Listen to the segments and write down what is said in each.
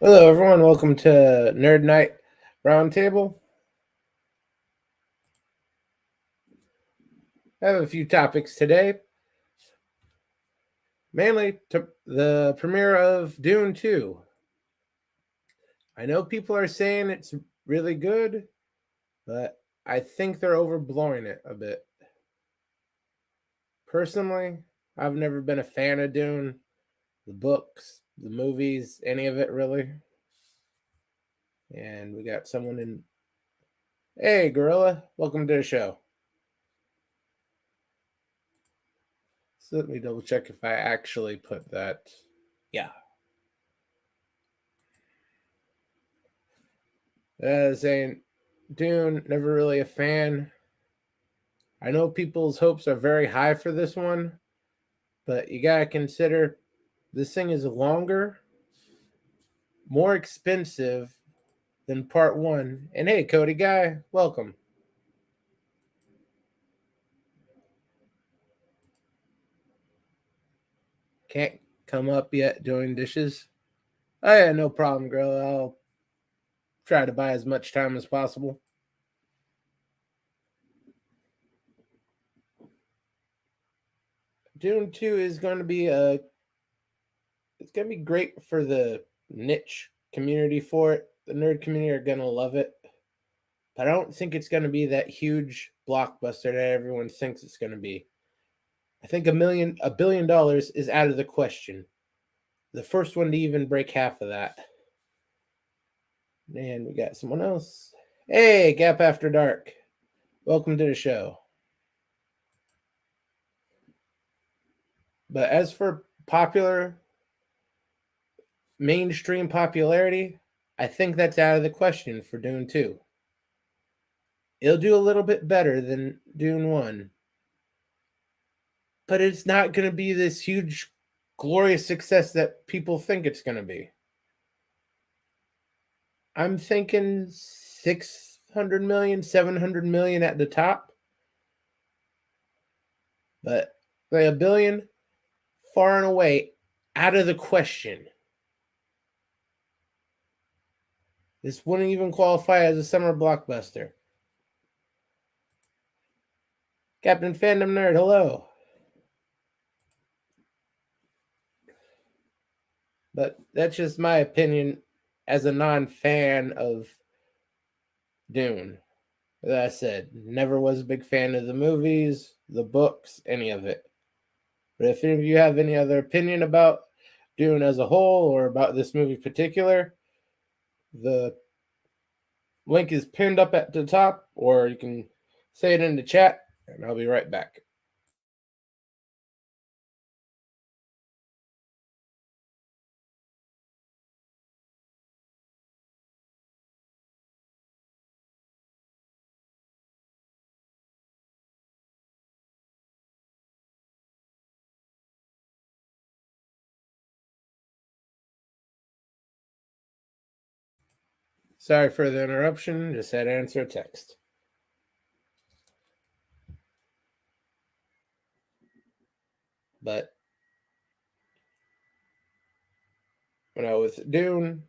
Hello, everyone. Welcome to Nerd Night Roundtable. I have a few topics today, mainly to the premiere of Dune 2. I know people are saying it's really good, but I think they're overblowing it a bit. Personally, I've never been a fan of Dune, the books, the movies, any of it really. And we got someone in. Hey, Gorilla, welcome to the show. So let me double check if I actually put that. Yeah. Saying Dune, never really a fan. I know people's hopes are very high for this one, but you gotta consider this thing is longer, more expensive than part one. And hey, Cody Guy, welcome. Can't come up yet doing dishes. Oh yeah, no problem, girl. I'll try to buy as much time as possible. Dune 2 is going to be it's going to be great for the niche community for it. The nerd community are going to love it. But I don't think it's going to be that huge blockbuster that everyone thinks it's going to be. I think $1 billion is out of the question. The first one to even break half of that. And we got someone else. Hey, Gap After Dark. Welcome to the show. But as for mainstream popularity, I think that's out of the question for Dune 2. It'll do a little bit better than Dune 1, but it's not going to be this huge, glorious success that people think it's going to be. I'm thinking 600 million, 700 million at the top. But like a billion, far and away, out of the question. This wouldn't even qualify as a summer blockbuster. Captain Fandom Nerd, hello. But that's just my opinion as a non fan of Dune. As I said, never was a big fan of the movies, the books, any of it. But if any of you have any other opinion about Dune as a whole or about this movie in particular, the link is pinned up at the top, or you can say it in the chat, and I'll be right back. Sorry for the interruption, just had to answer a text. But with Dune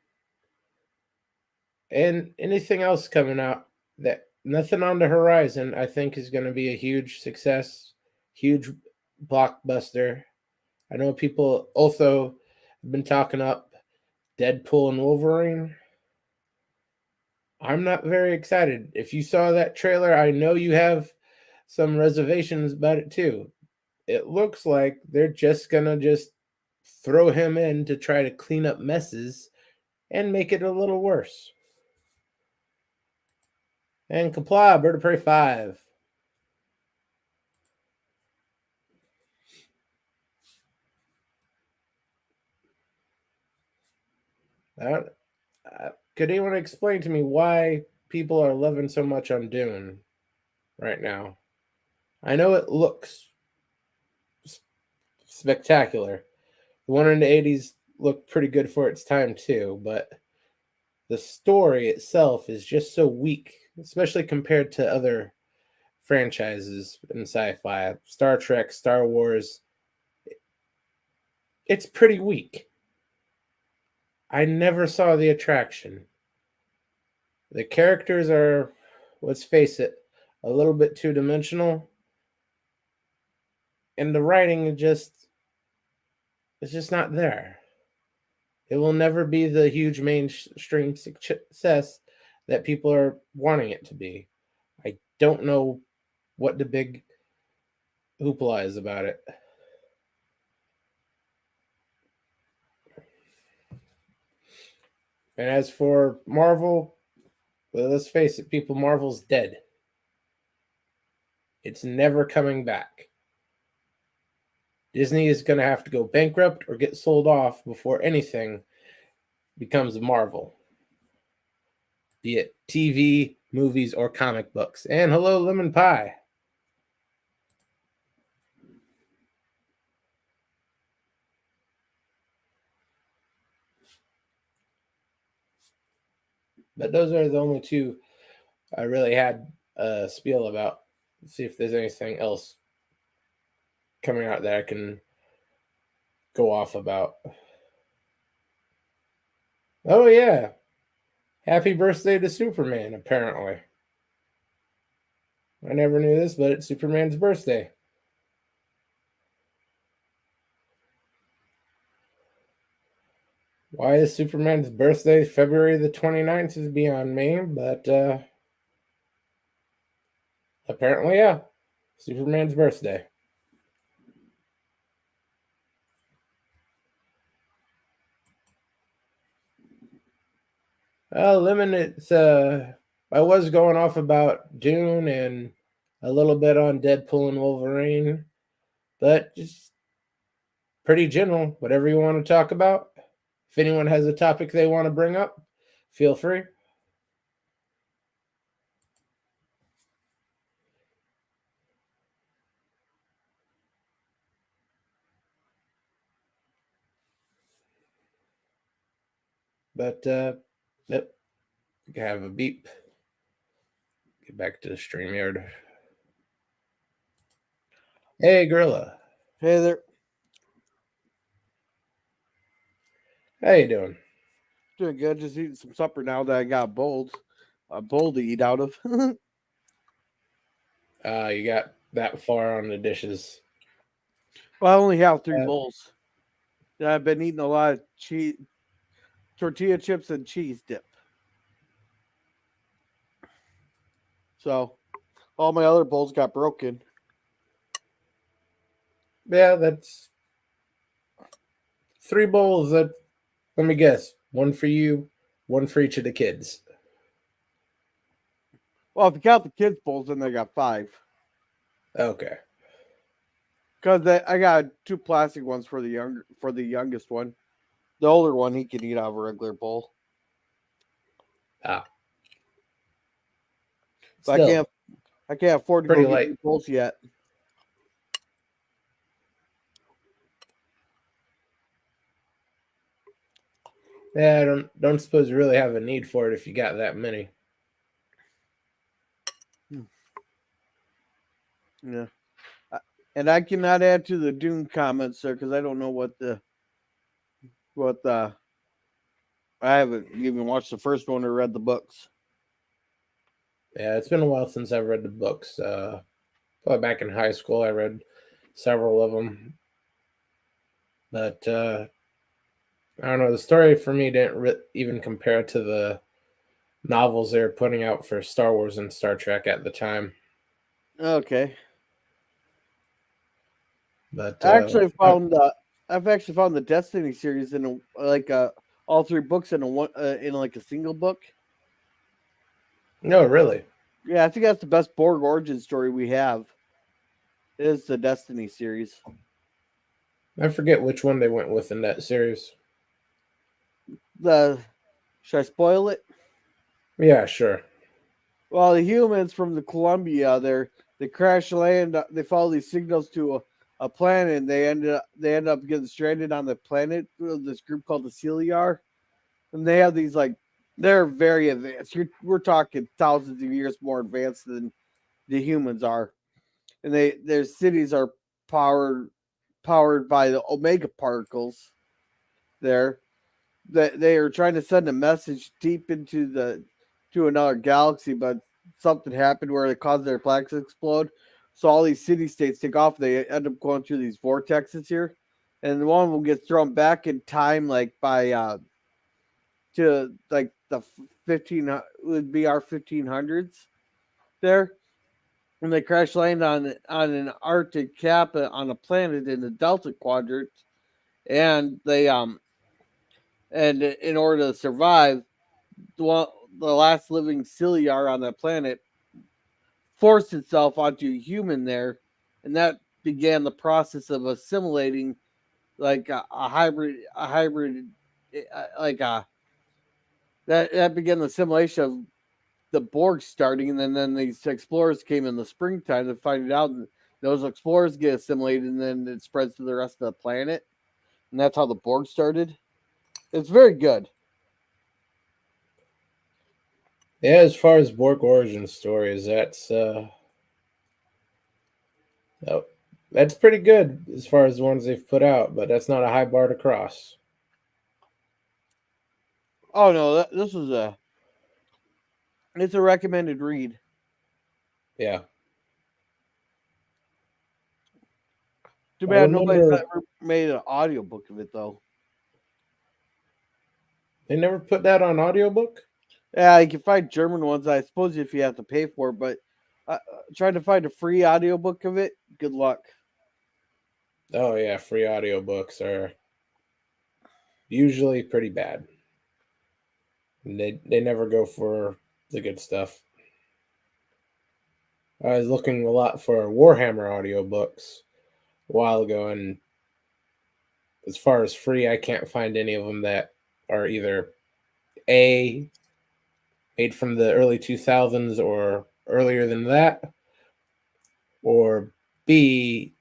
and anything else coming out, that nothing on the horizon, I think is going to be a huge success, huge blockbuster. I know people also have been talking up Deadpool and Wolverine. I'm not very excited. If you saw that trailer, I know you have some reservations about it too. It looks like they're just gonna throw him in to try to clean up messes and make it a little worse. And Kapla, Bird of Prey 5. Could anyone explain to me why people are loving so much on Dune right now? I know it looks spectacular. The one in the 80s looked pretty good for its time too, but the story itself is just so weak, especially compared to other franchises in sci-fi. Star Trek, Star Wars. It's pretty weak. I never saw the attraction. The characters are, let's face it, a little bit two dimensional, and the writing is just not there. It will never be the huge mainstream success that people are wanting it to be. I don't know what the big hoopla is about it. And as for Marvel, well, let's face it, people, Marvel's dead. It's never coming back. Disney is going to have to go bankrupt or get sold off before anything becomes Marvel, be it TV, movies, or comic books. And hello, Lemon Pie. But those are the only two I really had a spiel about. Let's see if there's anything else coming out that I can go off about. Oh, yeah. Happy birthday to Superman, apparently. I never knew this, but it's Superman's birthday. Why is Superman's birthday February the 29th is beyond me, but apparently, yeah. Superman's birthday. Lemon, it's I was going off about Dune and a little bit on Deadpool and Wolverine, but just pretty general. Whatever you want to talk about. If anyone has a topic they want to bring up, feel free. But yep, you can have a beep. Get back to the StreamYard. Hey, Gorilla. Hey there. How you doing? Doing good. Just eating some supper now that I got a bowl to eat out of. You got that far on the dishes. Well, I only have three bowls. Yeah, I've been eating a lot of cheese, tortilla chips, and cheese dip. So all my other bowls got broken. Yeah, that's 3 bowls. That, let me guess, one for you, one for each of the kids. Well, if you count the kids' bowls, then I got 5. Okay. Because I got 2 plastic ones for the youngest one. The older one he can eat out of a regular bowl. Ah. But Still, I can't afford to pretty go get light. new bowls yet. Yeah, I don't suppose you really have a need for it if you got that many. Yeah. And I cannot add to the Dune comments there because I don't know what the I haven't even watched the first one or read the books. Yeah, it's been a while since I've read the books. Probably back in high school, I read several of them. But I don't know. The story for me didn't even compare to the novels they were putting out for Star Wars and Star Trek at the time. Okay. But I've actually found the Destiny series in all 3 books in a single book. no, really, Yeah, I think that's the best Borg origin story we have. Is the Destiny series. I forget which one they went with in that series. Should I spoil it? Yeah, sure. Well, the humans from the Columbia, they crash land. They follow these signals to a planet, and they end up getting stranded on the planet. This group called the Celiar, and they have these they're very advanced. We're talking thousands of years more advanced than the humans are, and their cities are powered by the omega particles there. that they are trying to send a message deep into the to another galaxy, but something happened where it caused their planets to explode. So all these city states take off. They end up going through these vortexes here, and one of them gets thrown back in time, like by to like the 15 would be our 1500s there, and they crash land on an Arctic cap on a planet in the Delta Quadrant, and they and in order to survive, the last living ciliar on that planet forced itself onto a human there, and that began the process of assimilating like a hybrid, like that began the assimilation of the Borg starting, and then these explorers came in the springtime to find it out, and those explorers get assimilated, and then it spreads to the rest of the planet, and that's how the Borg started. It's very good. Yeah, as far as Borg origin stories, oh, that's pretty good as far as the ones they've put out, but that's not a high bar to cross. Oh no, this is it's a recommended read. Yeah. Too I bad nobody's remember ever made an audiobook of it though. they never put that on audiobook. Yeah, you can find German ones, I suppose, if you have to pay for it, but trying to find a free audiobook of it, good luck. Oh yeah, free audiobooks are usually pretty bad. And they never go for the good stuff. I was looking a lot for Warhammer audiobooks a while ago, and as far as free, I can't find any of them that are either A, made from the early 2000s or earlier than that, or B,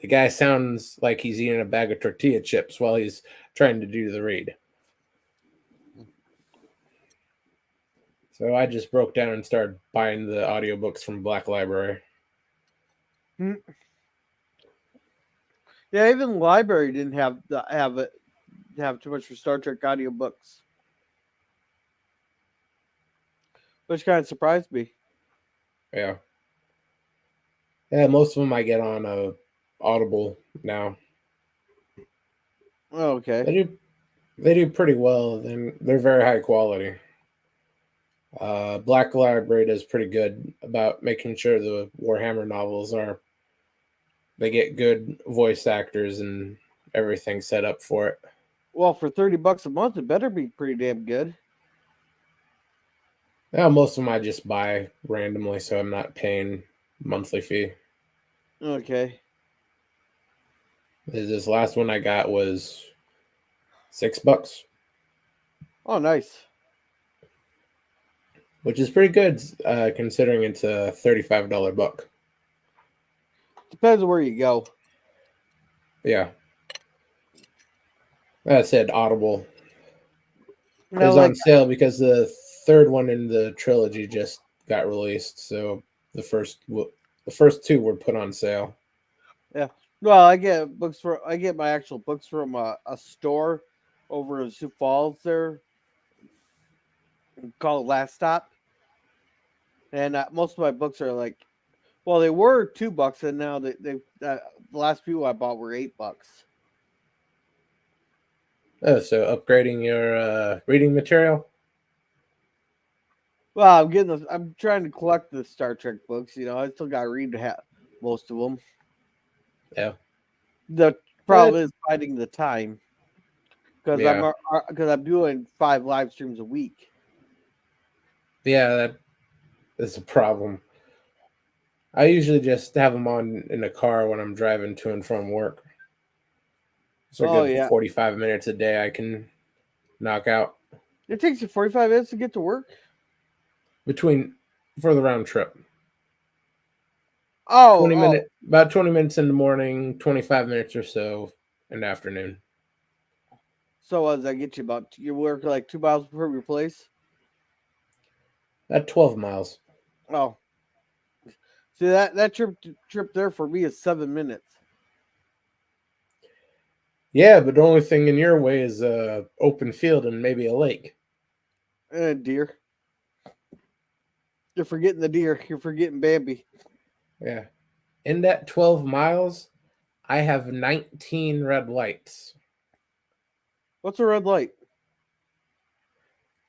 the guy sounds like he's eating a bag of tortilla chips while he's trying to do the read. So I just broke down and started buying the audiobooks from Black Library. Hmm. Yeah, even the library didn't have too much for Star Trek audiobooks, which kind of surprised me. Yeah. Yeah, most of them I get on Audible now. Oh, okay. They do pretty well, and they're very high quality. Black Library does pretty good about making sure the Warhammer novels are they get good voice actors and everything set up for it. Well, for $30 a month, it better be pretty damn good. Yeah, most of them I just buy randomly, so I'm not paying monthly fee. Okay. This last one I got was $6, Oh, nice. which is pretty good considering it's a $35 book. Depends on where you go. Yeah, that said, Audible Now, is like, on sale because the third one in the trilogy just got released. So the first two were put on sale. yeah. Well, I get my actual books from a store over in Sioux Falls there called Last Stop, and most of my books are like, well, they were $2, and now the last few I bought were $8. Oh, so upgrading your reading material. Well, I'm trying to collect the Star Trek books. You know, I still got to read most of them. Yeah, The but problem is finding the time yeah, because I'm doing 5 live streams a week. yeah, that is a problem. I usually just have them on in the car when I'm driving to and from work. So a Oh good yeah, 45 minutes a day I can knock out it takes you 45 minutes to get to work. between for the round trip. Oh, 20 oh. minute about 20 minutes in the morning, 25 minutes or so in the afternoon. So what does that get you about? You work like 2 miles from your place. At 12 miles. Oh, see that trip there for me is 7 minutes. Yeah, but the only thing in your way is a open field and maybe a lake. Deer. You're forgetting the deer. You're forgetting Bambi. Yeah. In that 12 miles, I have 19 red lights. What's a red light?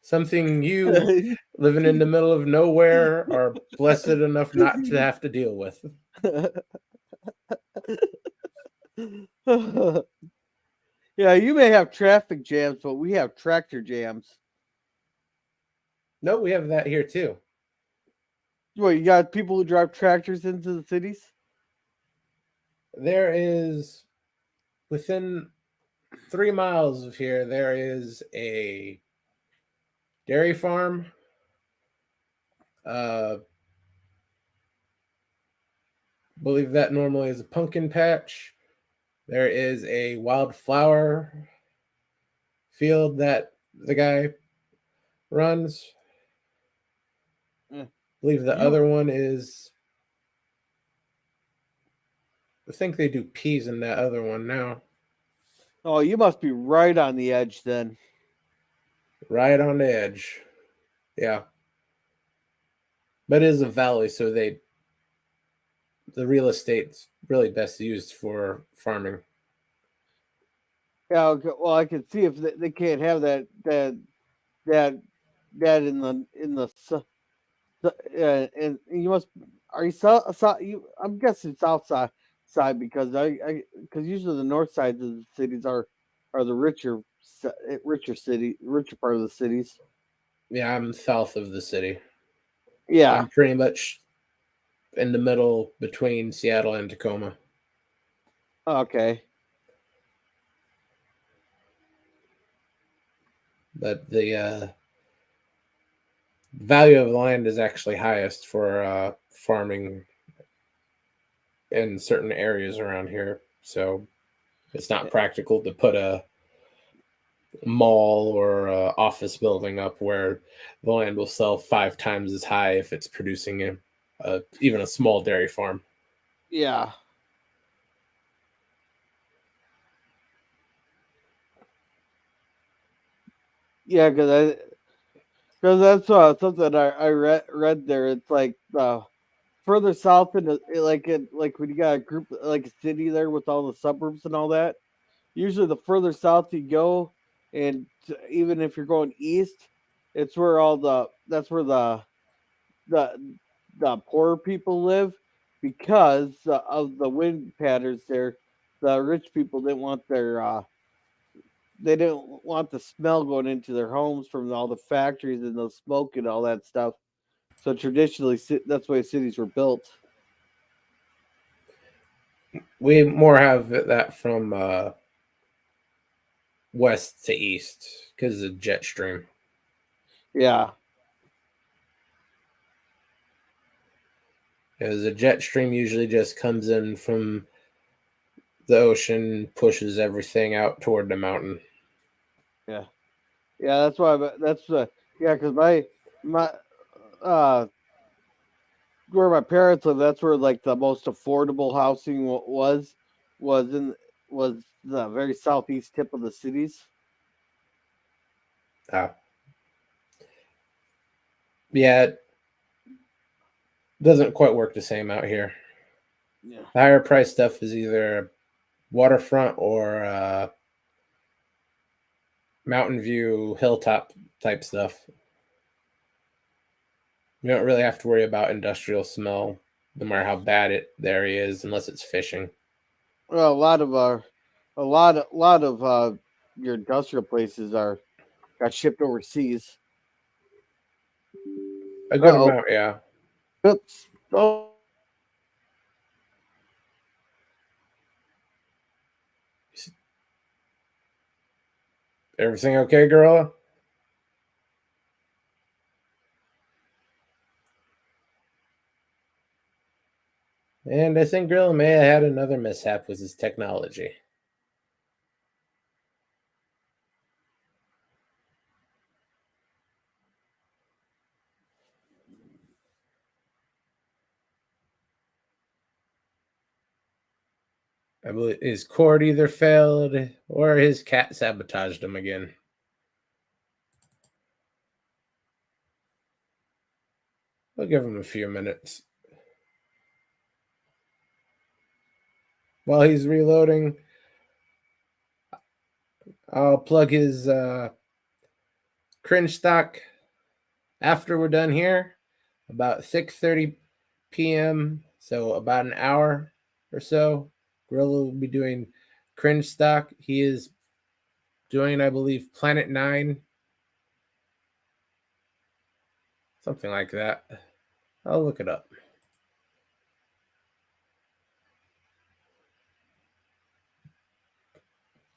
Something you, living in the middle of nowhere, are blessed enough not to have to deal with. Yeah, you may have traffic jams, but we have tractor jams. No, we have that here too. What, you got people who drive tractors into the cities? There is, within 3 miles of here, there is a dairy farm. Uh, believe that normally is a pumpkin patch. There is a wildflower field that the guy runs. Eh, Believe the You other one is. I think they do peas in that other one now. Oh, you must be right on the edge then. Right on the edge. Yeah. But it is a valley, so the real estate's really best used for farming. Yeah, okay, well, I can see if they can't have that that in the and you must are you south you I'm guessing south side because I because usually the north sides of the cities are the richer part of the cities. Yeah, I'm south of the city. Yeah. I'm pretty much in the middle between Seattle and Tacoma. Okay. But the value of the land is actually highest for farming in certain areas around here. So it's not practical to put a mall or office building up where the land will sell 5 times as high if it's producing even a small dairy farm. Yeah. Yeah, because that's something I read there. It's like further south in like when you got a group like a city there with all the suburbs and all that. Usually, the further south you go, and even if you're going east, it's where all that's where the the poor people live because of the wind patterns there. The rich people didn't want they didn't want the smell going into their homes from all the factories and the smoke and all that stuff. So traditionally, that's why cities were built. We more have that from west to east because of the jet stream. Yeah, Because the jet stream usually just comes in from the ocean, pushes everything out toward the mountain. yeah, yeah. That's why. That's yeah, because my uh where my parents live, that's where like the most affordable housing was in was the very southeast tip of the cities. Uh, yeah, it doesn't quite work the same out here. Yeah, The higher price stuff is either waterfront or mountain view, hilltop type stuff. You don't really have to worry about industrial smell, no matter how bad the area is, unless it's fishing. well, a lot of your industrial places are got shipped overseas. A good Uh oh, amount, yeah. oops, oh, Everything okay, Gorilla? And I think Gorilla may have had another mishap with his technology. I believe his cord either failed or his cat sabotaged him again. We'll give him a few minutes. While he's reloading, I'll plug his cringe stock after we're done here, about 6:30 p.m. So about an hour or so. Gorilla will be doing cringe stock. He is doing, I believe, Planet 9. Something like that. I'll look it up.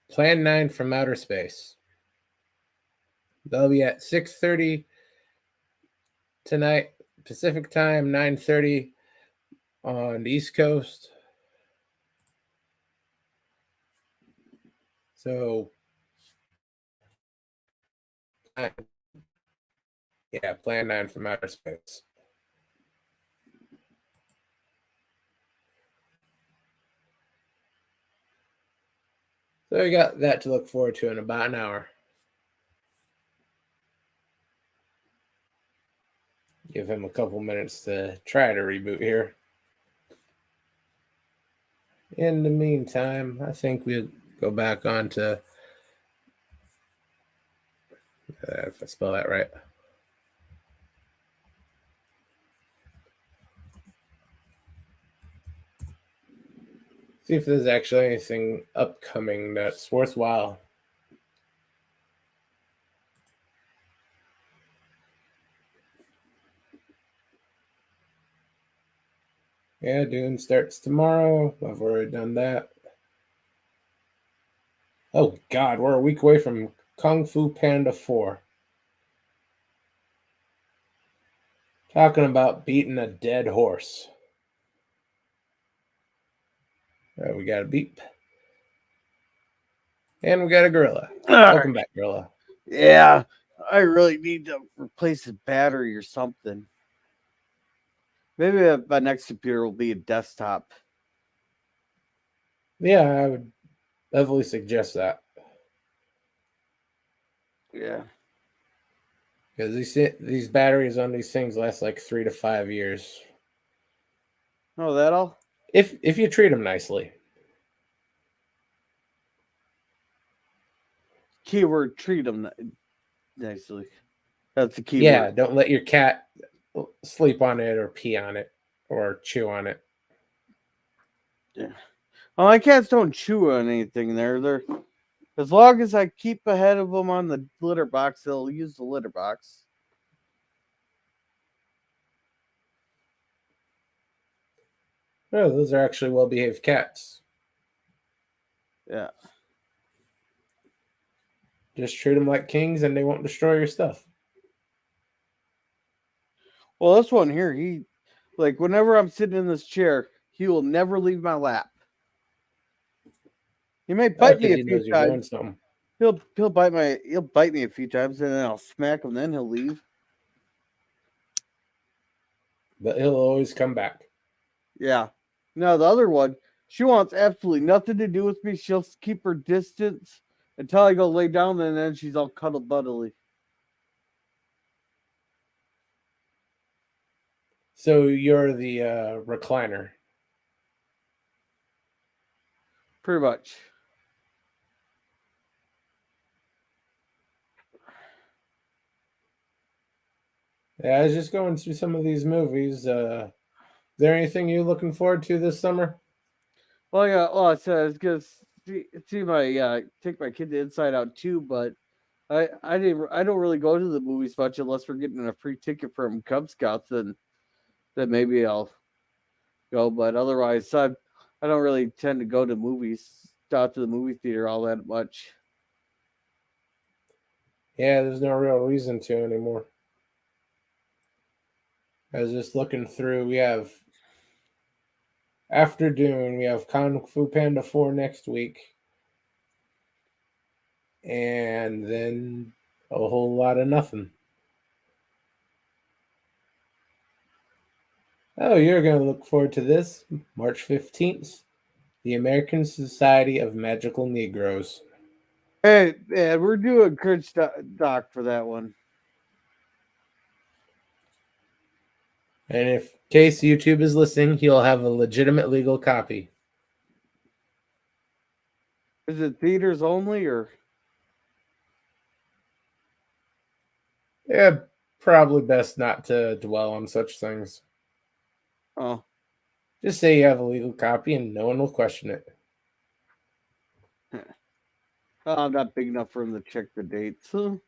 Plan 9 from outer space. They'll be at 6:30 tonight, Pacific time, 9:30 on the East Coast. So, yeah, Plan 9 from outer space. So we got that to look forward to in about an hour. Give him a couple minutes to try to reboot here. In the meantime, I think we'll go back on to, if I spell that right. See if there's actually anything upcoming that's worthwhile. Yeah, Dune starts tomorrow. I've already done that. Oh, God, we're a week away from Kung Fu Panda 4. Talking about beating a dead horse. We got a beep. And we got a gorilla. Welcome back, gorilla. Yeah, I really need to replace the battery or something. Maybe my next computer will be a desktop. Yeah, I would definitely suggest that. Yeah. Because these batteries on these things last like 3 to 5 years. Oh, that all? If you treat them nicely. Keyword: treat them nicely. That's the key Yeah, word. don't let your cat sleep on it or pee on it or chew on it. Yeah. Well, my cats don't chew on anything. They're as long as I keep ahead of them on the litter box, they'll use the litter box. Oh, those are actually well-behaved cats. Yeah. Just treat them like kings and they won't destroy your stuff. Well, this one here, he like whenever I'm sitting in this chair, he will never leave my lap. He may bite me Because a he few knows you're doing times. something. He'll bite me a few times, and then I'll smack him. Then he'll leave. But he'll always come back. Yeah. Now the other one, she wants absolutely nothing to do with me. She'll keep her distance until I go lay down, and then she's all cuddle buddly. So you're the recliner. Pretty much. Yeah, I was just going through some of these movies. Is there anything you looking forward to this summer? Well, yeah. Well, I said I was gonna see my take my kid to Inside Out too, but I don't really go to the movies much unless we're getting a free ticket from Cub Scouts. Then maybe I'll go, but otherwise I don't really tend to go to movies, out to the movie theater all that much. Yeah, there's no real reason to anymore. I was just looking through. We have after Dune, we have Kung Fu Panda 4 next week. And then a whole lot of nothing. Oh, you're going to look forward to this. March 15th, The American Society of Magical Negroes. Hey, man, we're doing Kurt's doc for that one. And if case YouTube is listening, he'll have a legitimate legal copy. Is it theaters only or? Yeah, probably best not to dwell on such things. Oh, Just say you have a legal copy and no one will question it. I'm not big enough for him to check the dates. But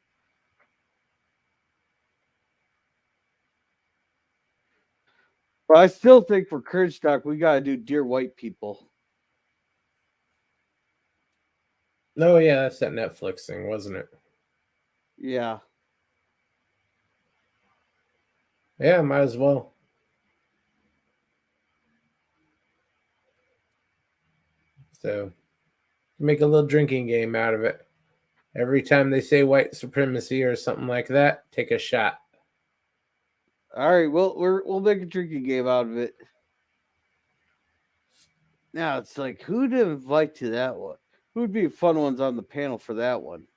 I still think for Courage Doc, we gotta do Dear White People. Oh, yeah, that's that Netflix thing, wasn't it? Yeah. Yeah, might as well. So, make a little drinking game out of it. Every time they say white supremacy or something like that, take a shot. All right, we'll make a drinking game out of it. Now it's like who to invite to that one? Who'd be fun ones on the panel for that one?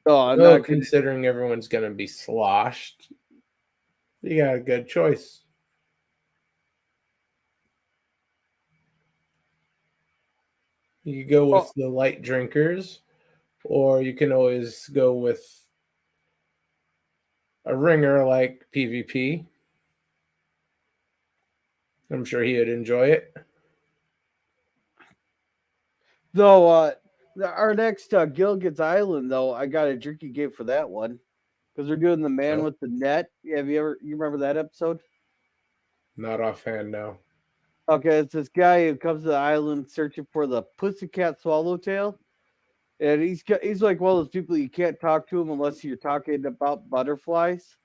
Oh, I'm Well, not gonna. considering everyone's going to be sloshed, you got a good choice. You could go with Oh, the light drinkers, or you can always go with a ringer like PvP. I'm sure he would enjoy it. though, our next Gilligan's Island though, I got a drinking game for that one because they're doing the man So, with the net. Yeah, have you remember that episode? not offhand, no. Okay, it's this guy who comes to the island searching for the pussycat swallowtail. And he's like one of those people you can't talk to him unless you're talking about butterflies.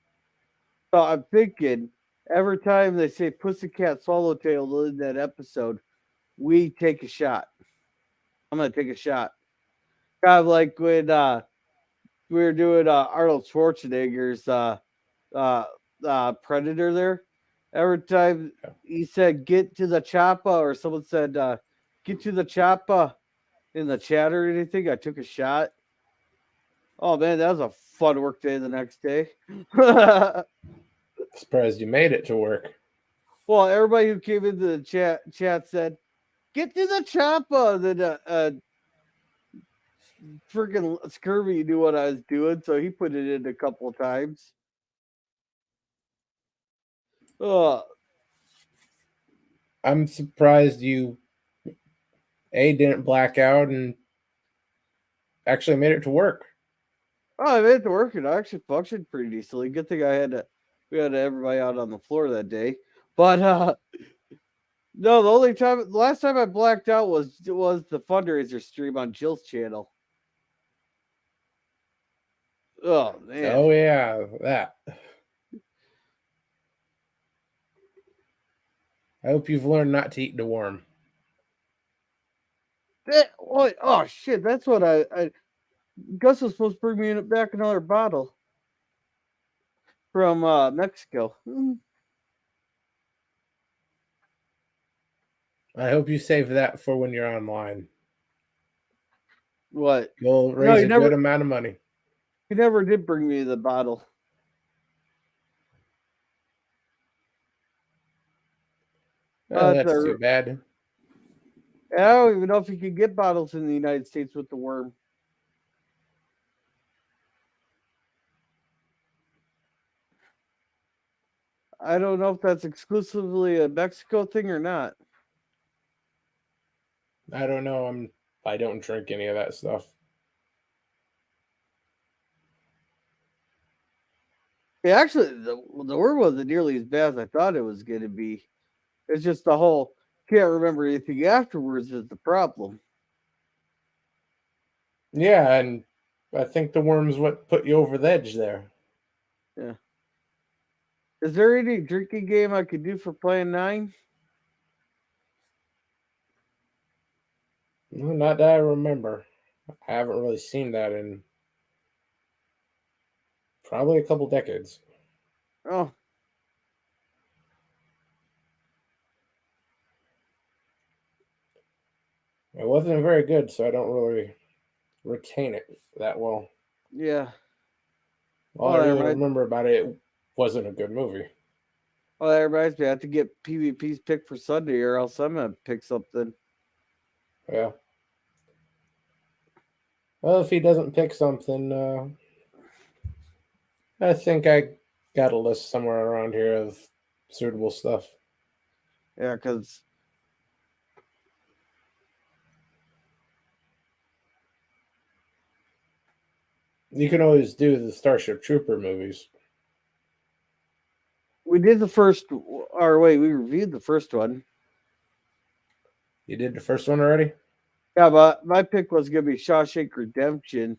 So I'm thinking every time they say pussycat swallowtail in that episode, we take a shot. I'm gonna take a shot. Kind of like when we were doing Arnold Schwarzenegger's Predator there. Every time he said "get to the choppa" or someone said "get to the choppa" in the chat or anything, I took a shot. Oh man, that was a fun work day the next day. Surprised you made it to work. Well, everybody who came into the chat said, "Get to the choppa." Then freaking Scurvy knew what I was doing, so he put it in a couple of times. Oh, I'm surprised you didn't black out and actually made it to work. I made it to work and I actually functioned pretty decently. Good thing we had everybody out on the floor that day. But no, the last time I blacked out was the fundraiser stream on Jill's channel. Oh man. Oh yeah, that. I hope you've learned not to eat the worm. Oh shit! That's what Gus was supposed to bring me back another bottle from Mexico. I hope you save that for when you're online. What? You'll No, raise a good amount of money. he never did bring me the bottle. Oh, that's too bad. I don't even know if you can get bottles in the United States with the worm. I don't know if that's exclusively a Mexico thing or not. I don't know. I don't drink any of that stuff. Yeah, actually, the worm wasn't nearly as bad as I thought it was going to be. It's just the whole can't remember anything afterwards is the problem. Yeah, and I think the worm's what put you over the edge there. Yeah. Is there any drinking game I could do for playing 9? Well, not that I remember. I haven't really seen that in probably a couple decades. Oh. It wasn't very good, so I don't really retain it that well. Yeah. All I Oh, that really reminds. remember about it wasn't a good movie. Oh, that reminds me. I have to get PvP's pick for Sunday, or else I'm gonna pick something. Yeah. Well, if he doesn't pick something, I think I got a list somewhere around here of suitable stuff. Yeah, because You can always do the Starship Trooper movies. we did the first. Or wait, we reviewed the first one. You did the first one already? Yeah, but my pick was gonna be Shawshank Redemption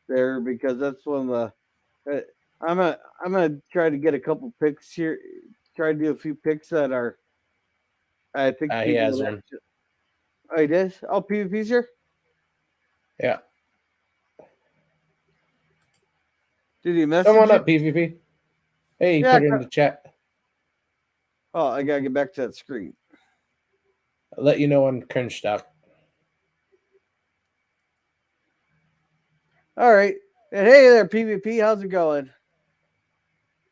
there because that's one of the. I'm gonna try to get a couple picks here. Try to do a few picks that are I think He people has would one. actually. Oh, he did. Oh, PvP's here. Yeah. Did he Come message on you? up, PvP. Hey, he Yeah. put it in the chat. Oh, I gotta get back to that screen. I'll let you know on Cringe Stock. All right. And hey there, PvP. How's it going?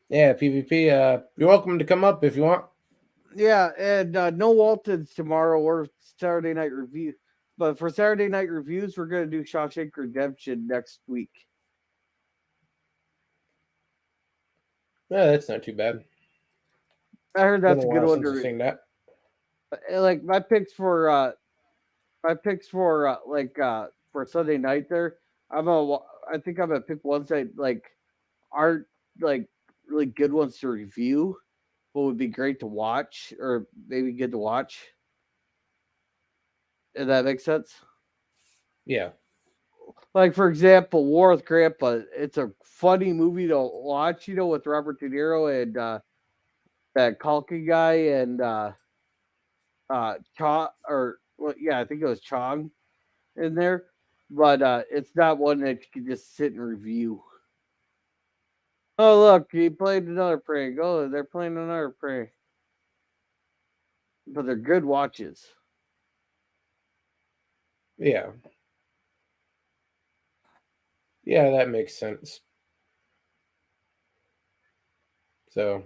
Yeah, PvP. You're welcome to come up if you want. Yeah, and no Waltons tomorrow or Saturday night review. But for Saturday night reviews, we're gonna do Shawshank Redemption next week. Yeah, that's not too bad. I heard Been that's a a good while one since to I've seen that. like my picks for Sunday night there. I think I'm gonna pick ones that like aren't like really good ones to review, but would be great to watch or maybe good to watch. If that makes sense. Yeah. Like for example, War with Grandpa. It's a funny movie to watch, with Robert De Niro and that Culkin guy and Cha or well, yeah, I think it was Chong in there. But it's not one that you can just sit and review. Oh look, he played another prank. Oh, they're playing another prank. But they're good watches. Yeah. Yeah, that makes sense. So,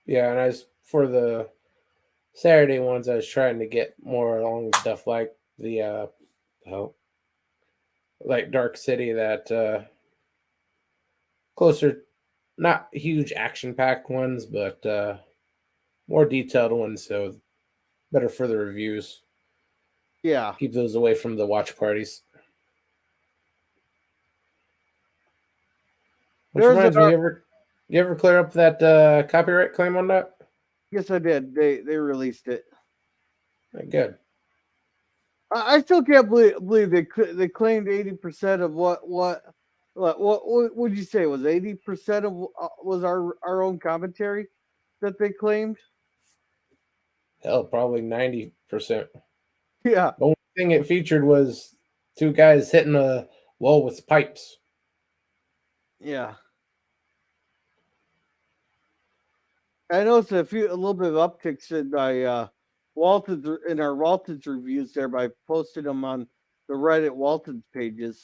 yeah, and as for the Saturday ones, I was trying to get more along stuff like the oh, like Dark City, that closer, not huge action packed ones, but more detailed ones, so better for the reviews. Yeah. Keep those away from the watch parties. Which There's reminds me, a you ever clear up that copyright claim on that? yes I did. They released it. Good. I still can't believe they claimed 80% of what would you say was 80% of was our own commentary that they claimed? Hell, probably 90%. Yeah, The only thing it featured was two guys hitting a wall with pipes. yeah. I noticed a little bit of upticks in my Walton's in our Walton's reviews there by posting them on the Reddit Walton's pages.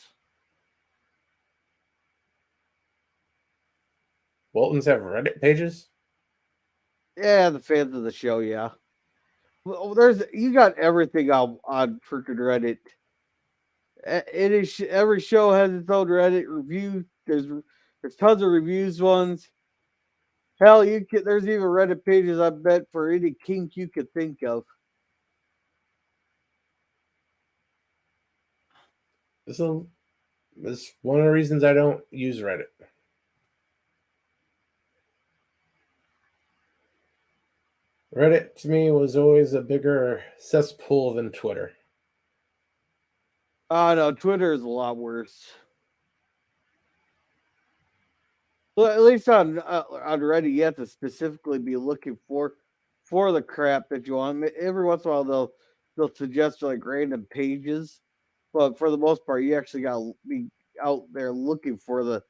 Waltons have Reddit pages? Yeah, the fans of the show, yeah. Well, there's you got everything on freaking Reddit. It is every show has its own Reddit review. There's tons of reviews ones. Hell, there's even Reddit pages I bet for any kink you could think of. So that's one of the reasons I don't use Reddit. Reddit to me was always a bigger cesspool than Twitter. Oh no, Twitter is a lot worse. Well, at least on Reddit, you have to specifically be looking for the crap that you want. Every once in a while, they'll suggest like random pages, but for the most part, you actually got to be out there looking for the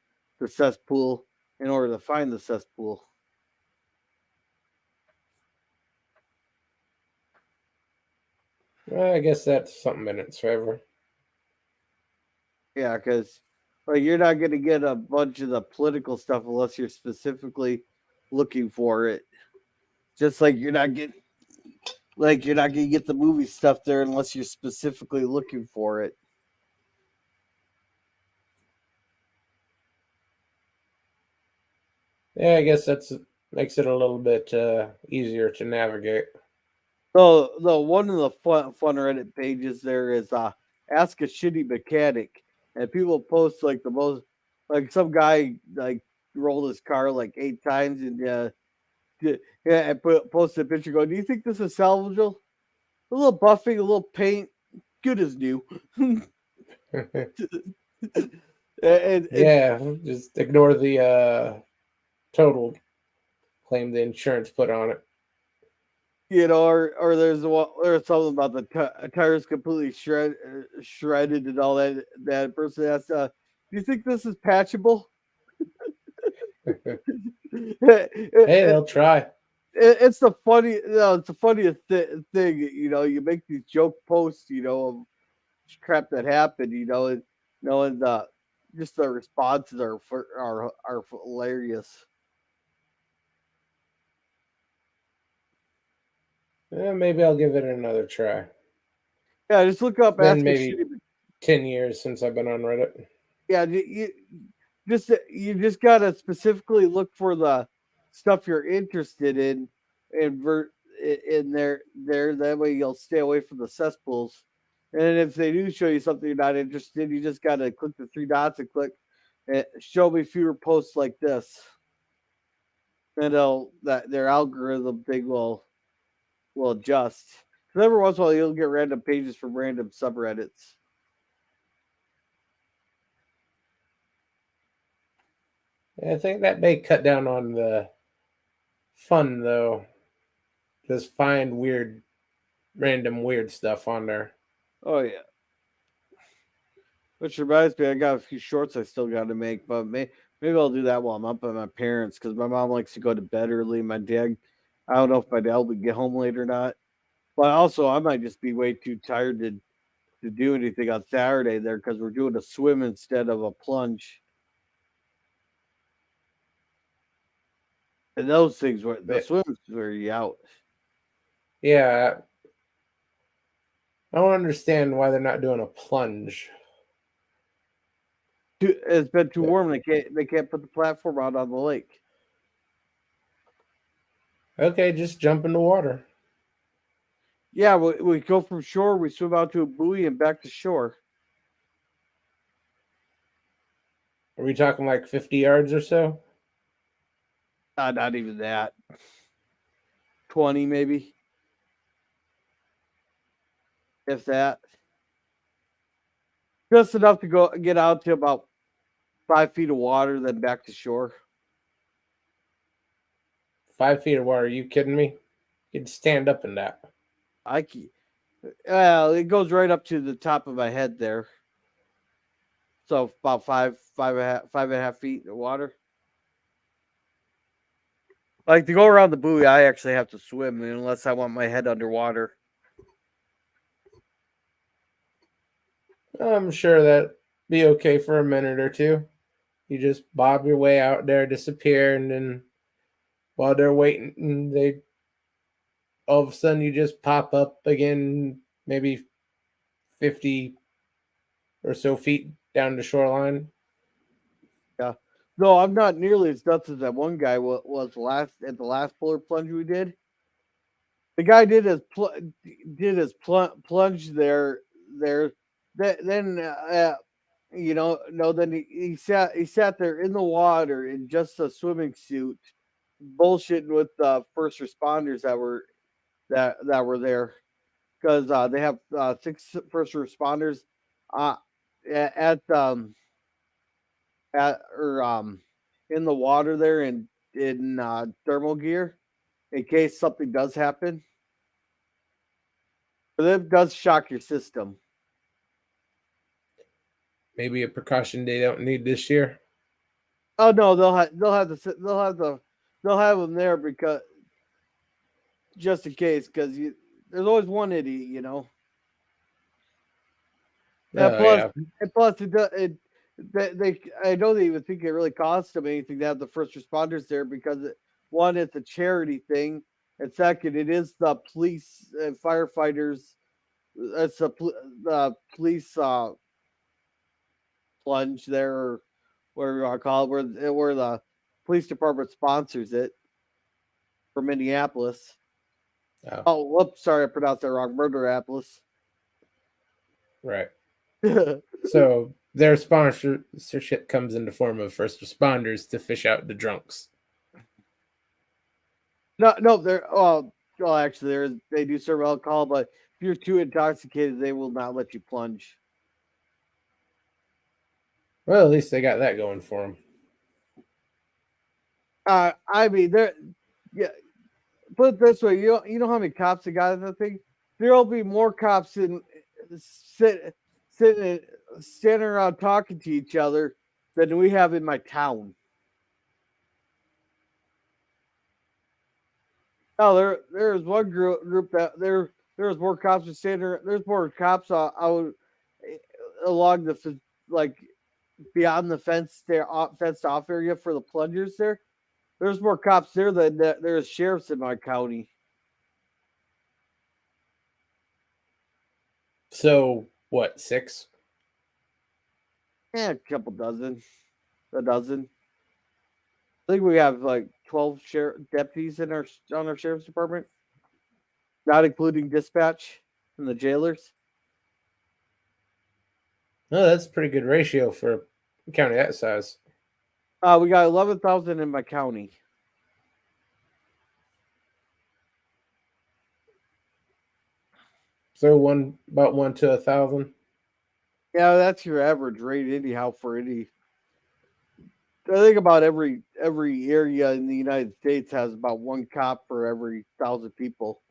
cesspool in order to find the cesspool. Well, I guess that's something in its favor. Yeah, because like you're not going to get a bunch of the political stuff unless you're specifically looking for it. Just like you're not going to get the movie stuff there unless you're specifically looking for it. Yeah, I guess that's makes it a little bit easier to navigate. So the one of the fun Reddit pages there is ask a shitty mechanic, and people post like the most like some guy like rolled his car like 8 times and yeah, and posted a picture going, do you think this is salvageable? A little buffing, a little paint, good as new. And Yeah, just ignore the total claim the insurance put on it. or there's something about the tires completely shredded and all that. That person asked, "Do you think this is patchable?" Hey, they'll try. It's the funny, it's the funniest thing. You make these joke posts, of crap that happened, and just the responses are hilarious. Maybe I'll give it another try. Yeah, just look up It's been ask a maybe shitty. 10 years since I've been on Reddit. Yeah, you just gotta specifically look for the stuff you're interested in and in there. That way you'll stay away from the cesspools. And if they do show you something you're not interested in, you just gotta click the three dots and click show me fewer posts like this. And that their algorithm thing will adjust. So every once in a while you'll get random pages from random subreddits. I think that may cut down on the fun though. Just find random weird stuff on there. Oh yeah. Which reminds me, I got a few shorts I still got to make, but maybe I'll do that while I'm up at my parents because my mom likes to go to bed early. My dad, I don't know if my dad will get home late or not. But also, I might just be way too tired to do anything on Saturday there because we're doing a swim instead of a plunge. And those things were the But swims were you out. yeah, I don't understand why they're not doing a plunge. It's been too warm. They can't put the platform out on the lake. Okay, just jump in the water. Yeah, we go from shore, we swim out to a buoy and back to shore. Are we talking like 50 yards or so? Not even that. 20 maybe, if that. Just enough to go get out to about 5 feet of water, then back to shore. 5 feet of water? Are you kidding me? You'd stand up in that. I ke- well, it goes right up to the top of my head there. So about 5.5 feet of water. Like to go around the buoy, I actually have to swim unless I want my head underwater. I'm sure that'd be okay for a minute or two. You just bob your way out there, disappear, and then while they're waiting, they all of a sudden you just pop up again, maybe 50 or so feet down the shoreline. Yeah. No, I'm not nearly as nuts as that one guy was last at the last polar plunge we did. The guy did his plunge there. Then no, then he sat there in the water in just a swimming suit, bullshitting with the first responders that were there because they have six first responders uh, at at or in the water there in thermal gear in case something does happen. But it does shock your system. Maybe a precaution they don't need this year. Oh no, they'll have them there because just in case, because there's always one idiot. And Oh plus, yeah. they I don't even think it really costs them anything to have the first responders there because one, it's a charity thing, and second, it is the police and firefighters. It's the police plunge there, or whatever you want to call it, where the police department sponsors it for Minneapolis. Oh, Oh, whoops, sorry, I pronounced that wrong. Murderapolis. right. So their sponsorship comes in the form of first responders to fish out the drunks. No, they're well, actually, they do serve alcohol, but if you're too intoxicated, they will not let you plunge. Well, at least they got that going for them. I mean, yeah. Put it this way, you know how many cops they got in the thing? There'll be more cops sitting standing around talking to each other than we have in my town. No, there's one group that there's more cops standing. There's more cops out along like beyond the fence there, fenced off area for the plungers there. There's more cops there than there's sheriffs in my county. So what? 6? Yeah, a couple dozen, a dozen. I think we have like 12 deputies in our on our sheriff's department, not including dispatch and the jailers. No, that's a pretty good ratio for a county that size. We got 11,000 in my county. So about 1 to 1,000. Yeah, that's your average rate anyhow for any. I think about every area in the United States has about one cop for every 1,000 people.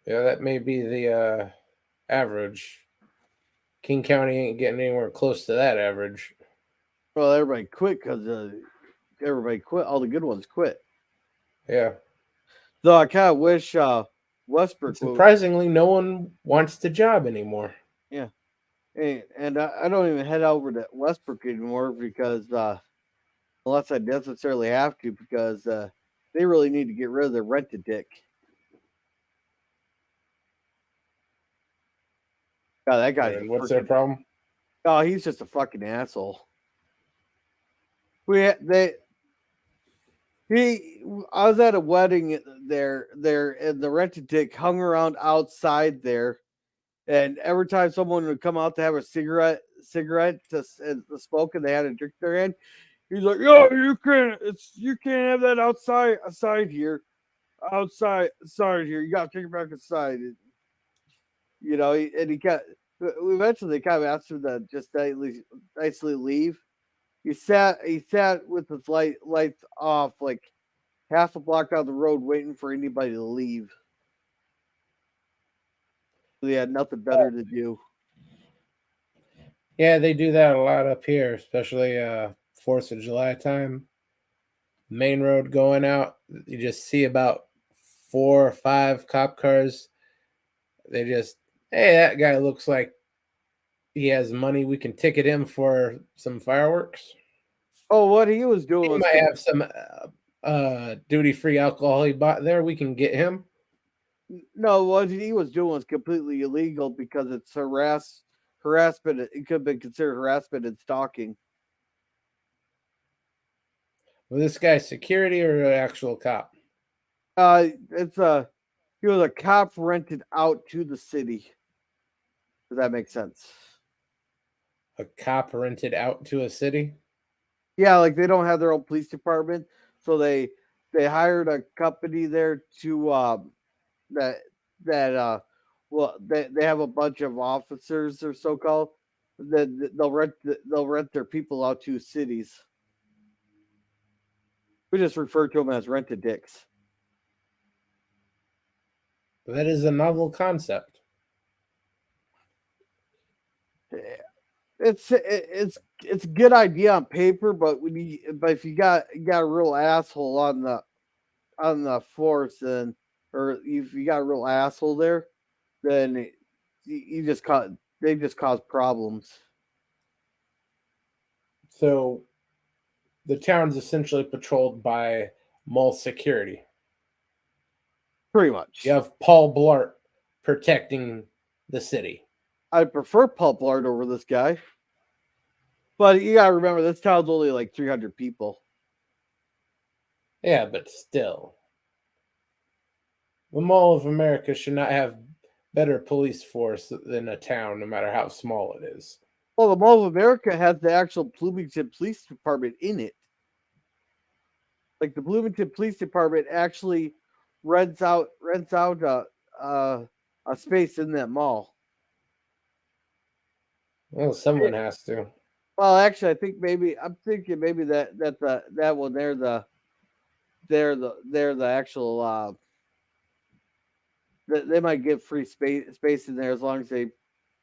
Yeah, that may be the average. King County ain't getting anywhere close to that average. Well, everybody quit because everybody quit. All the good ones quit. Yeah. Though I kind of wish Westbrook would. Surprisingly, no one wants the job anymore. Yeah, and I don't even head over to Westbrook anymore because unless I necessarily have to, because they really need to get rid of their rented dick. God, that guy's And what's their problem? oh, he's just a fucking asshole. I was at a wedding there, and the rented dick hung around outside there, and every time someone would come out to have a cigarette to smoke, and they had a drink in their hand, he's like, "Yo, you can't have that outside here, here. You got to take it back inside." You know, and he got eventually they kind of asked him to just nicely leave. He sat with his lights off, like half a block down the road, waiting for anybody to leave. He had nothing better to do. Yeah, they do that a lot up here, especially 4th of July time. Main road going out, you just see about 4 or 5 cop cars. They just, hey, that guy looks like he has money. We can ticket him for some fireworks. Oh, what he was doing He was might have some duty-free alcohol he bought there. We can get him. no, what he was doing was completely illegal because it's harassment. It could have been considered harassment and stalking. Was this guy security or an actual cop? It's he was a cop rented out to the city. Does that make sense? A cop rented out to a city? Yeah, like they don't have their own police department, so they hired a company there to that that well they have a bunch of officers or so called that they'll rent their people out to cities. We just refer to them as rented dicks. That is a novel concept. It's a good idea on paper, but if you got a real asshole on the force, then or if you got a real asshole there, then you just cause they just cause problems. So the town's essentially patrolled by mall security. Pretty You much. have Paul Blart protecting the city. I prefer Pulp Lard over this guy, but you gotta remember this town's only like 300 people. Yeah, but still, the Mall of America should not have better police force than a town, no matter how small it is. Well, the Mall of America has the actual Bloomington Police Department in it. Like the Bloomington Police Department actually rents out a space in that mall. Well, someone has to. Well, actually, I'm thinking maybe that one they're the actual they might get free space in there as long as they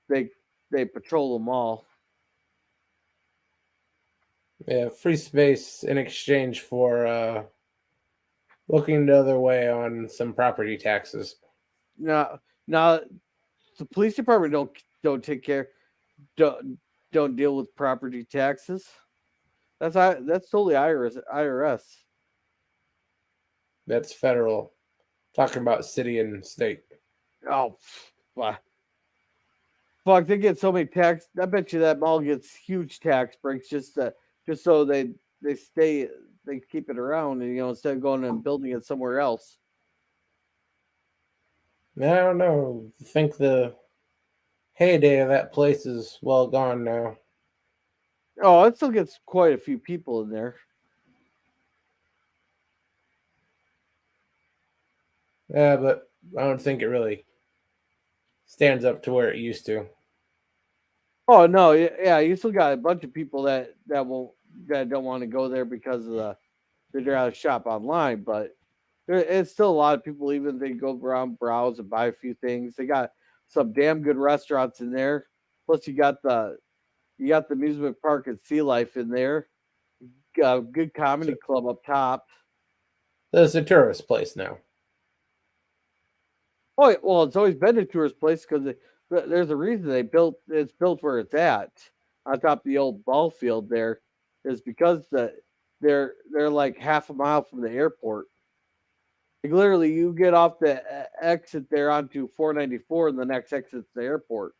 they patrol the mall. Yeah, free space in exchange for looking the other way on some property taxes. Now the police department don't take care don't deal with property taxes. That's totally IRS. That's federal. Talking about city and state. Oh, fuck! They get so many tax. I bet you that mall gets huge tax breaks just so they stay they keep it around and instead of going and building it somewhere else. I don't know. I think the heyday of that place is well gone now. Oh, it still gets quite a few people in there. Yeah, but I don't think it really stands up to where it used to. Oh no, yeah, you still got a bunch of people that don't want to go there because of they'd rather shop online, but it's still a lot of people even they go around browse and buy a few things. They got some damn good restaurants in there. Plus you got the amusement park and sea life in there. Got a good comedy So club up top. it's a tourist place now. Oh well, it's always been a tourist place because there's a reason it's built where it's at on top of the old ball field. There is because they're like half a mile from the airport. Like literally, you get off the exit there onto 494, and the next exit's the airport.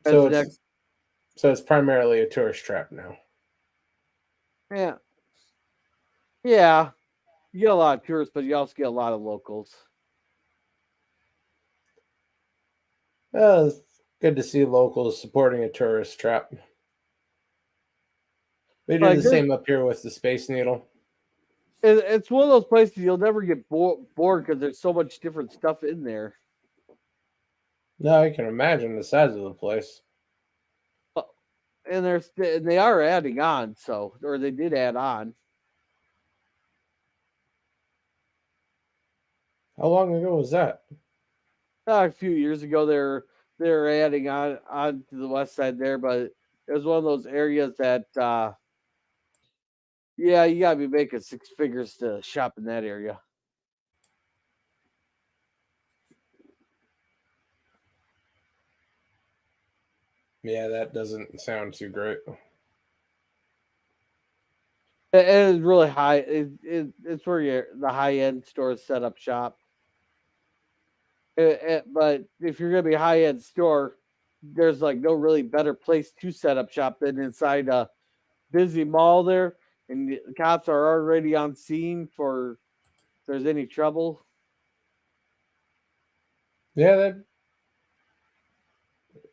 As So the it's next, so it's primarily a tourist trap now. yeah, yeah, you get a lot of tourists, but you also get a lot of locals. It's good to see locals supporting a tourist trap. We do Like the there's, same up here with the Space Needle. it's one of those places you'll never get bored because there's so much different stuff in there. No, I can imagine the size of the place. And they are adding on, or they did add on. How long ago was that? A few years ago, they're adding on to the west side there, but it was one of those areas that yeah, you gotta be making six figures to shop in that area. Yeah, that doesn't sound too great. It is really high. It's where the high end stores set up shop. But if you're gonna be a high end store, there's like no really better place to set up shop than inside a busy mall there, and the cops are already on scene for if there's any trouble. Yeah, that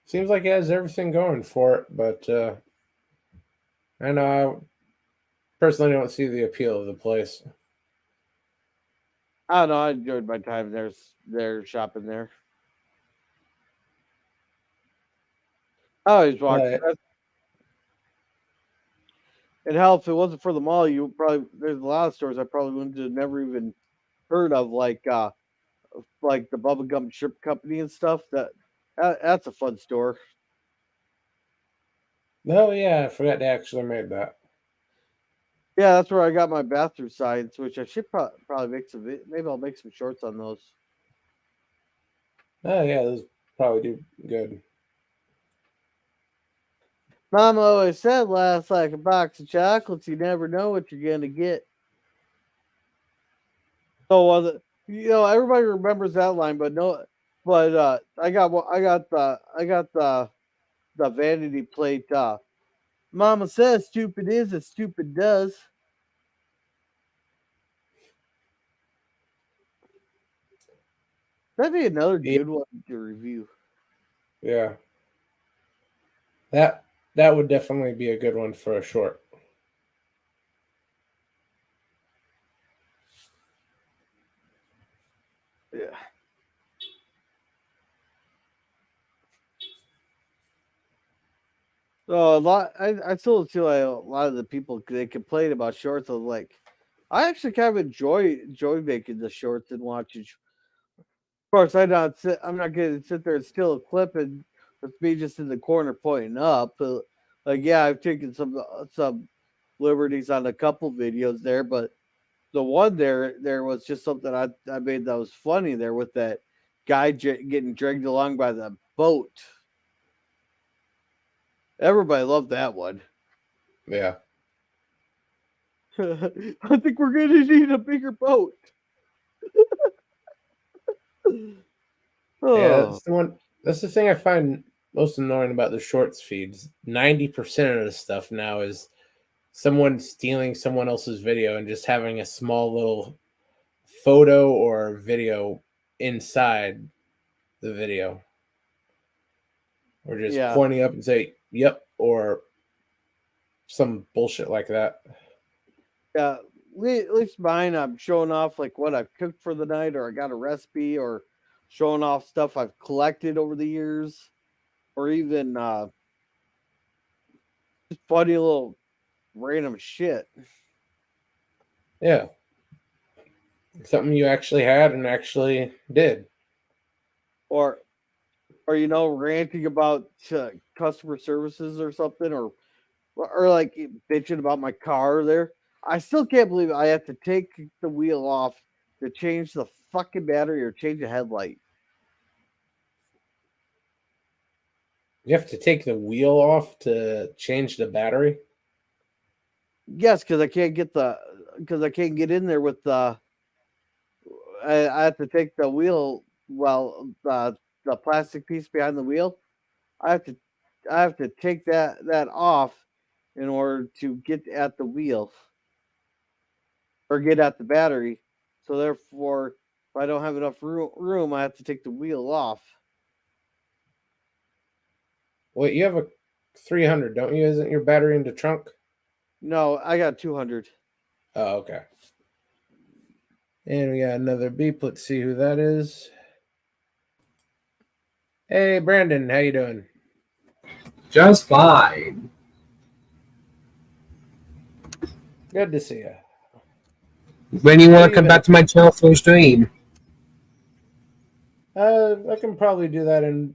seems like it has everything going for it, but I know I personally don't see the appeal of the place. I don't know. I enjoyed my time there shopping there. I always walked. But And hell, if it wasn't for the mall, you probably there's a lot of stores I probably wouldn't have never even heard of, like the Bubblegum Shrimp Company and stuff. That's a fun store. no, yeah, I forgot they actually made that. Yeah, that's where I got my bathroom signs, which I should probably make some. Maybe I'll make some shorts on those. Oh yeah, those probably do good. Mama always said, "Laughs like a box of chocolates. You never know what you're gonna get." So, everybody remembers that line, but no, but I got the vanity plate. Mama says, "Stupid is as stupid does." That'd be another Yeah, good one to review. yeah. That would definitely be a good one for a short. Yeah. So a lot, I still feel like a lot of the people they complain about shorts. I was like, I actually kind of enjoy making the shorts and watching. Of course, I'm not gonna sit there and steal a clip and with me just in the corner pointing up. Like, yeah, I've taken some liberties on a couple videos there, but the one there was just something I made that was funny there with that guy getting dragged along by the boat. Everybody loved that one. Yeah. I think we're gonna need a bigger boat. Yeah, Oh, that's the one. That's the thing I find most annoying about the shorts feeds. 90% of the stuff now is someone stealing someone else's video and just having a small little photo or video inside the video, or just yeah, pointing up and say "Yep" or some bullshit like that. yeah. At least mine, I'm showing off like what I've cooked for the night, or I got a recipe, or showing off stuff I've collected over the years, or even just funny little random shit. Yeah, something you actually had and actually did. Or ranting about customer services or something, or like bitching about my car there. I still can't believe I have to take the wheel off to change the fucking battery or change a headlight. You have to take the wheel off to change the battery. Yes, because I can't get in there with the. I have to take the wheel. Well, the plastic piece behind the wheel. I have to I have to take that off in order to get at the wheel or get at the battery. So therefore, if I don't have enough room, I have to take the wheel off. Wait, you have a 300, don't you? Isn't your battery in the trunk? No, I got 200. Oh, okay. And we got another beep. Let's see who that is. Hey, Brandon, how you doing? Just fine. Good to see you. When you How want to you come been? back to my channel for a stream? I can probably do that in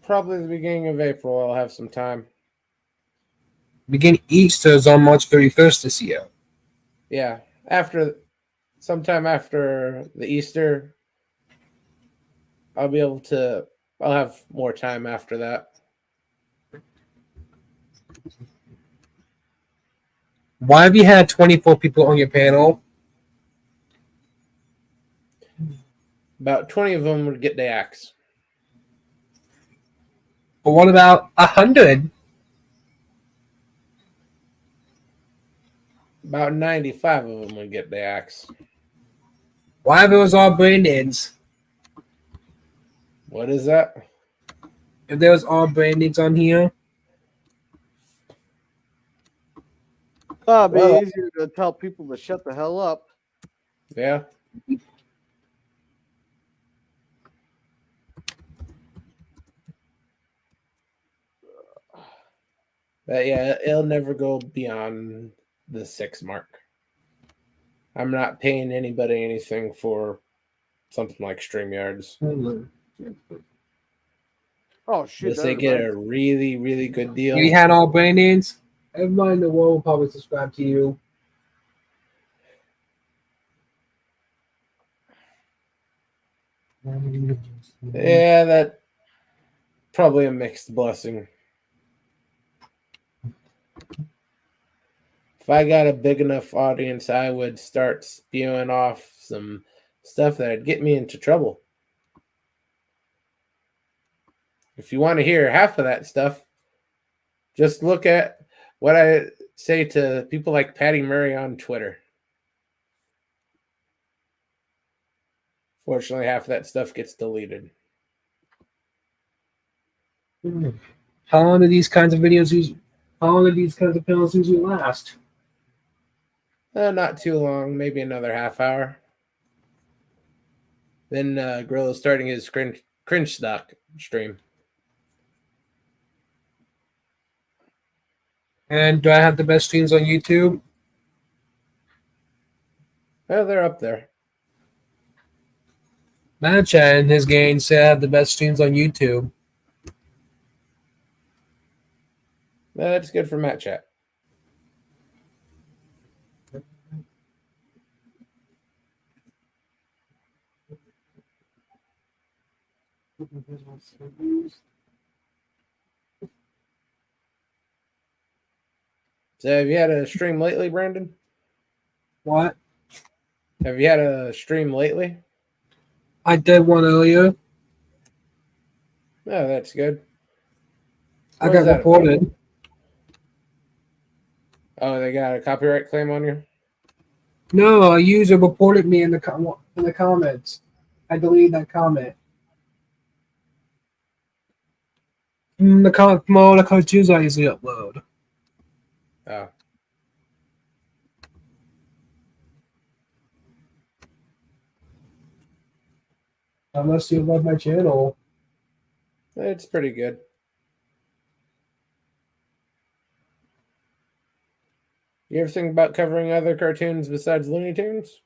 probably the beginning of April. I'll have some time. Begin Easter is on March 31st this year. Yeah, sometime after the Easter, I'll be able to. I'll have more time after that. Why have you had 24 people on your panel? About 20 of them would get the axe. But what about 100? About 95 of them would get the axe. Why if it was all Brandons? What is that? If there was all Brandons on here? It'd be Well, easier to tell people to shut the hell up. yeah. But yeah, it'll never go beyond the 6 mark. I'm not paying anybody anything for something like StreamYards. Oh shit, Unless that they get reminds a really, really good You deal. had all Brandons? Everybody in the world will probably subscribe to you. Yeah, that probably a mixed blessing. If I got a big enough audience, I would start spewing off some stuff that'd get me into trouble. If you want to hear half of that stuff, just look at what I say to people like Patty Murray on Twitter. Fortunately, half of that stuff gets deleted. How long do these kinds of videos usually? How long do these kinds of panels usually last? Not too long, maybe another half hour. Then Gorilla's starting his cringe stock stream. And do I have the best streams on YouTube? Oh, they're up there. Matt Chat and his gang say I have the best streams on YouTube. That's good for Matt Chat. So have you had a stream lately, Brandon? What? Have you had a stream lately? I did one earlier. Oh, that's good. I What got was that reported. Oh, they got a copyright claim on you? No, a user reported me in the comments. I deleted that comment. From all the cartoons I usually upload. Oh. Unless you love my channel. It's pretty good. You ever think about covering other cartoons besides Looney Tunes?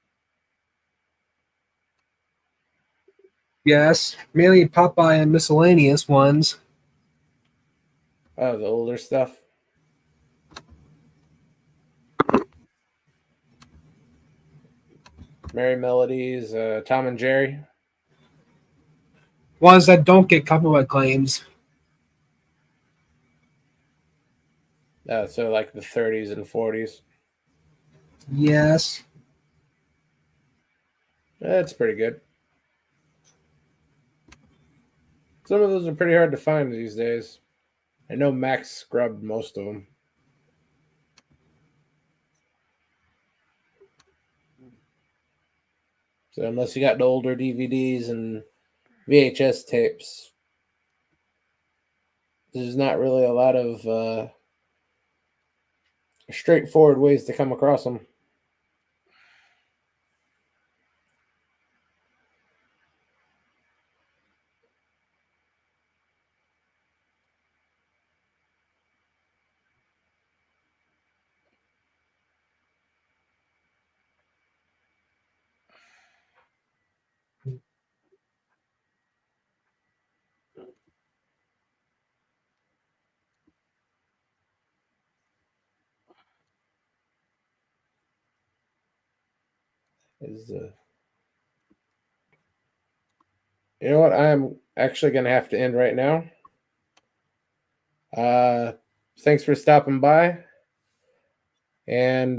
Yes, mainly Popeye and miscellaneous ones. Oh, the older stuff. Merry Melodies, Tom and Jerry. Ones that don't get copyright claims. So like the 30s and 40s. Yes. That's pretty good. Some of those are pretty hard to find these days. I know Max scrubbed most of them. So unless you got the older DVDs and VHS tapes, there's not really a lot of straightforward ways to come across them. You know what? I'm actually going to have to end right now. Thanks for stopping by. And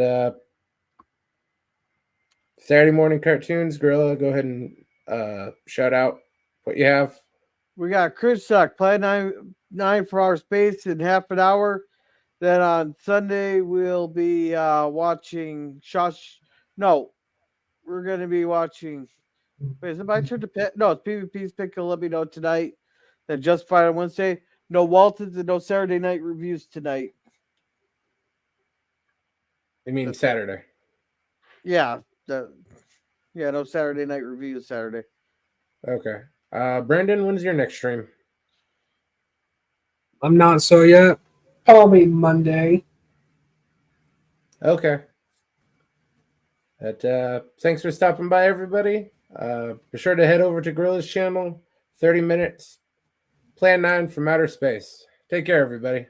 Saturday morning cartoons, Gorilla, go ahead and shout out what you have. We got Chris Suck, play 9 for our space in half an hour. Then on Sunday we'll be watching No, we're gonna be watching. Wait, is it my turn to pick? No, it's PvP's pick. Let me know tonight. Then Justified on Wednesday. No Waltons and no Saturday night reviews tonight. You mean Saturday? Yeah, no Saturday night reviews Saturday. Okay. Brandon, when's your next stream? I'm not so yet. Probably Monday. Okay. Thanks for stopping by, everybody. Be sure to head over to Gorilla's channel. 30 minutes. Plan 9 from outer space. Take care, everybody.